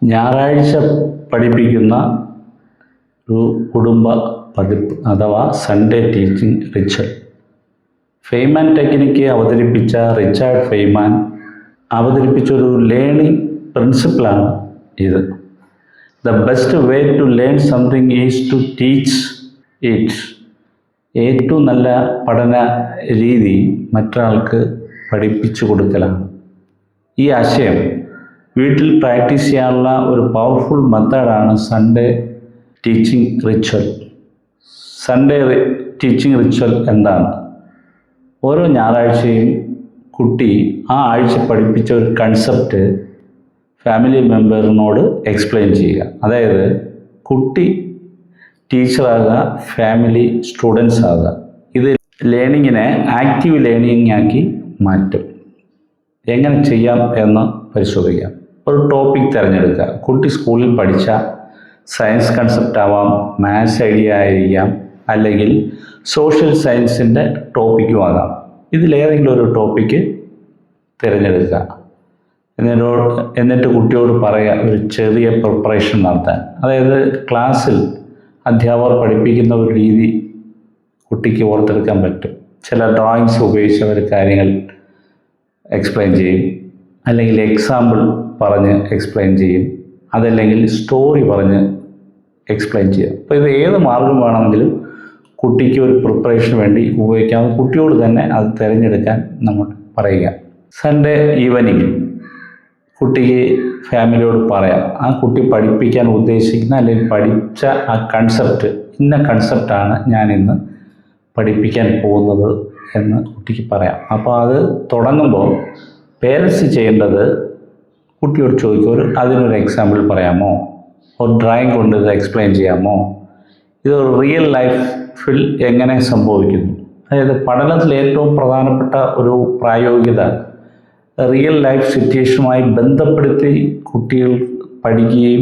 ഞായറാഴ്ച പഠിപ്പിക്കുന്ന ഒരു കുടുംബ പതിപ്പ് അഥവാ Sunday teaching ritual. Feynman technique അവതരിപ്പിച്ച റിച്ചാർഡ് ഫെയ്മാൻ അവതരിപ്പിച്ചൊരു ലേണിംഗ് പ്രിൻസിപ്പിളാണ് ഇത്. The best way to learn something is to teach it. ഏറ്റവും നല്ല പഠന രീതി മറ്റൊരാൾക്ക് പഠിപ്പിച്ചു കൊടുക്കലാണ്. ഈ ആശയം വീട്ടിൽ പ്രാക്ടീസ് ചെയ്യാനുള്ള ഒരു പവർഫുൾ മെത്തേഡാണ് Sunday teaching ritual. Sunday teaching ritual എന്താണ്? ഓരോ ഞായറാഴ്ചയും കുട്ടി ആ ആഴ്ച പഠിപ്പിച്ച ഒരു കൺസെപ്റ്റ് ഫാമിലി മെമ്പറിനോട് എക്സ്പ്ലെയിൻ ചെയ്യുക. അതായത് കുട്ടി ടീച്ചറാകുക, ഫാമിലി സ്റ്റുഡൻസ് ആകുക. ഇത് ലേണിങ്ങിനെ ആക്റ്റീവ് ലേണിംഗ് ആക്കി മാറ്റും. എങ്ങനെ ചെയ്യാം എന്ന് പരിശോധിക്കാം. ഒരു ടോപ്പിക് തിരഞ്ഞെടുക്കുക. കുട്ടി സ്കൂളിൽ പഠിച്ച സയൻസ് കൺസെപ്റ്റ് ആവാം, മാത്സ് ഐഡിയ ആയിരിക്കാം, അല്ലെങ്കിൽ സോഷ്യൽ സയൻസിൻ്റെ ടോപ്പിക്കും ആകാം. ഇതിലേതെങ്കിലും ഒരു ടോപ്പിക്ക് തിരഞ്ഞെടുക്കുക. എന്നിട്ട് കുട്ടിയോട് പറയുക ഒരു ചെറിയ പ്രിപ്പറേഷൻ നടത്താൻ. അതായത് ക്ലാസ്സിൽ അധ്യാപകർ പഠിപ്പിക്കുന്ന ഒരു രീതി കുട്ടിക്ക് ഓർത്തെടുക്കാൻ പറ്റും. ചില ഡ്രോയിങ്സ് ഉപയോഗിച്ച് അവർ കാര്യങ്ങൾ എക്സ്പ്ലെയിൻ ചെയ്യും, അല്ലെങ്കിൽ എക്സാമ്പിൾ പറഞ്ഞ് എക്സ്പ്ലെയിൻ ചെയ്യും, അതല്ലെങ്കിൽ സ്റ്റോറി പറഞ്ഞ് എക്സ്പ്ലെയിൻ ചെയ്യും. അപ്പോൾ ഇത് ഏത് മാർഗം വേണമെങ്കിലും കുട്ടിക്ക് ഒരു പ്രിപ്പറേഷന് വേണ്ടി ഉപയോഗിക്കാം. കുട്ടിയോട് തന്നെ അത് തിരഞ്ഞെടുക്കാൻ നമ്മൾ പറയുക. സൺഡേ ഈവനിങ് കുട്ടിക്ക് ഫാമിലിയോട് പറയാം, ആ കുട്ടി പഠിപ്പിക്കാൻ ഉദ്ദേശിക്കുന്ന അല്ലെങ്കിൽ പഠിച്ച ആ കൺസെപ്റ്റ്, ഇന്ന കൺസെപ്റ്റാണ് ഞാൻ ഇന്ന് പഠിപ്പിക്കാൻ പോകുന്നത് എന്ന് കുട്ടിക്ക് പറയാം. അപ്പോൾ അത് തുടങ്ങുമ്പോൾ പേരൻസ് ചെയ്യേണ്ടത് കുട്ടിയോട് ചോദിക്കും, അതിനൊരു എക്സാമ്പിൾ പറയാമോ, ഒരു ഡ്രോയിങ് കൊണ്ട് ഇത് എക്സ്പ്ലെയിൻ ചെയ്യാമോ, ഇത് റിയൽ ലൈഫിൽ എങ്ങനെ സംഭവിക്കുന്നു. അതായത് പഠനത്തിൽ ഏറ്റവും പ്രധാനപ്പെട്ട ഒരു പ്രായോഗികത റിയൽ ലൈഫ് സിറ്റുവേഷനുമായി ബന്ധപ്പെടുത്തി കുട്ടികൾ പഠിക്കുകയും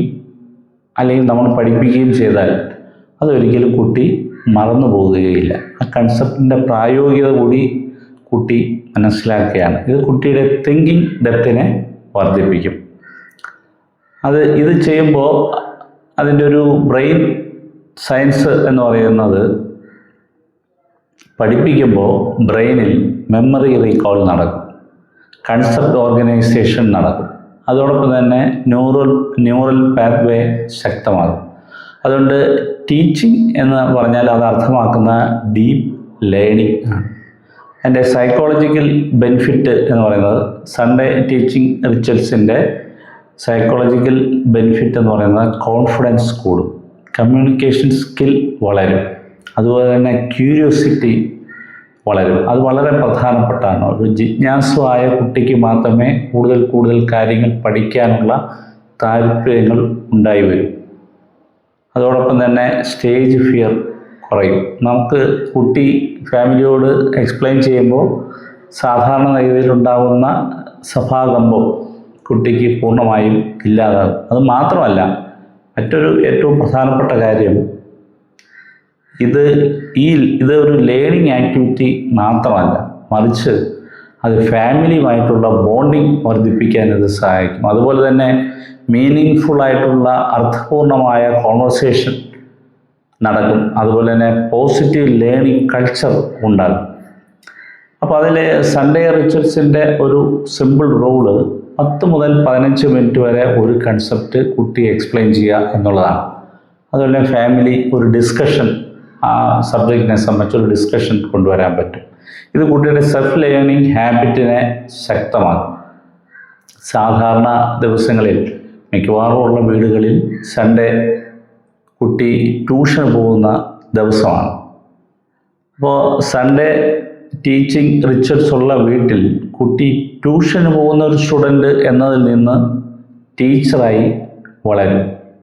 അല്ലെങ്കിൽ നമ്മൾ പഠിപ്പിക്കുകയും ചെയ്താൽ അതൊരിക്കലും കുട്ടി മറന്നു പോകുകയില്ല. ആ കൺസെപ്റ്റിൻ്റെ പ്രായോഗികത കൂടി കുട്ടി മനസ്സിലാക്കുകയാണ്. ഇത് കുട്ടിയുടെ തിങ്കിങ് ഡെപ്തിനെ വർദ്ധിപ്പിക്കും. ഇത് ചെയ്യുമ്പോൾ അതിൻ്റെ ഒരു ബ്രെയിൻ സയൻസ് എന്ന് പറയുന്നത് പഠിപ്പിക്കുമ്പോൾ ബ്രെയിനിൽ മെമ്മറി റീകോൾ നടക്കും, കൺസെപ്റ്റ് ഓർഗനൈസേഷൻ നടക്കും, അതോടൊപ്പം തന്നെ ന്യൂറൽ പാത്വേ ശക്തമാകും. അതുകൊണ്ട് ടീച്ചിങ് എന്ന് പറഞ്ഞാൽ അത് അർത്ഥമാക്കുന്ന ഡീപ്പ് ലേണിംഗ് ആണ്. അതിൻ്റെ സൈക്കോളജിക്കൽ ബെനിഫിറ്റ് എന്ന് പറയുന്നത് സൺഡേ ടീച്ചിങ് റിച്വൽസിൻ്റെ സൈക്കോളജിക്കൽ ബെനിഫിറ്റ് എന്ന് പറയുന്നത് കോൺഫിഡൻസ് കൂടും, കമ്മ്യൂണിക്കേഷൻ സ്കിൽ വളരും, അതുപോലെ തന്നെ ക്യൂരിയോസിറ്റി വളരും. അത് വളരെ പ്രധാനപ്പെട്ടാണ്. ഒരു ജിജ്ഞാസുവായ കുട്ടിക്ക് മാത്രമേ കൂടുതൽ കാര്യങ്ങൾ പഠിക്കാനുള്ള താല്പര്യങ്ങൾ ഉണ്ടായി വരും. അതോടൊപ്പം തന്നെ സ്റ്റേജ് ഫിയർ കുറയും. നമുക്ക് കുട്ടി ഫാമിലിയോട് എക്സ്പ്ലെയിൻ ചെയ്യുമ്പോൾ സാധാരണ രീതിയിലുണ്ടാകുന്ന സഭാകമ്പം കുട്ടിക്ക് പൂർണ്ണമായും ഇല്ലാതാകും. അത് മാത്രമല്ല, മറ്റൊരു ഏറ്റവും പ്രധാനപ്പെട്ട കാര്യം, ഇത് ഒരു ലേണിംഗ് ആക്ടിവിറ്റി മാത്രമല്ല, മറിച്ച് അത് ഫാമിലിയുമായിട്ടുള്ള ബോണ്ടിങ് വർദ്ധിപ്പിക്കാൻ ഇത് സഹായിക്കും. അതുപോലെ തന്നെ മീനിങ് ഫുള്ളായിട്ടുള്ള അർത്ഥപൂർണമായ കോൺവെർസേഷൻ നടക്കും. അതുപോലെ തന്നെ പോസിറ്റീവ് ലേണിംഗ് കൾച്ചർ ഉണ്ടാകും. അപ്പോൾ അതിൽ സൺഡേ റിച്വൽസിൻ്റെ ഒരു സിമ്പിൾ റൂള് 10 മുതൽ 15 മിനിറ്റ് വരെ ഒരു കൺസെപ്റ്റ് കുട്ടി എക്സ്പ്ലെയിൻ ചെയ്യുക എന്നുള്ളതാണ്. അതുപോലെ ഫാമിലി ഒരു ഡിസ്കഷൻ, ആ സബ്ജക്റ്റിനെ സംബന്ധിച്ചൊരു ഡിസ്കഷൻ കൊണ്ടുവരാൻ പറ്റും. ഇത് കുട്ടിയുടെ സെൽഫ് ലേണിംഗ് ഹാബിറ്റിനെ ശക്തമാക്കും. സാധാരണ ദിവസങ്ങളിൽ മിക്കവാറും ഉള്ള വീടുകളിൽ സൺഡേ കുട്ടി ട്യൂഷന് പോകുന്ന ദിവസമാണ്. അപ്പോൾ സൺഡേ ടീച്ചിങ് റിച്വൽസ് ഉള്ള വീട്ടിൽ കുട്ടി ട്യൂഷന് പോകുന്ന ഒരു സ്റ്റുഡൻറ്റ് എന്നതിൽ നിന്ന് ടീച്ചറായി വളരും.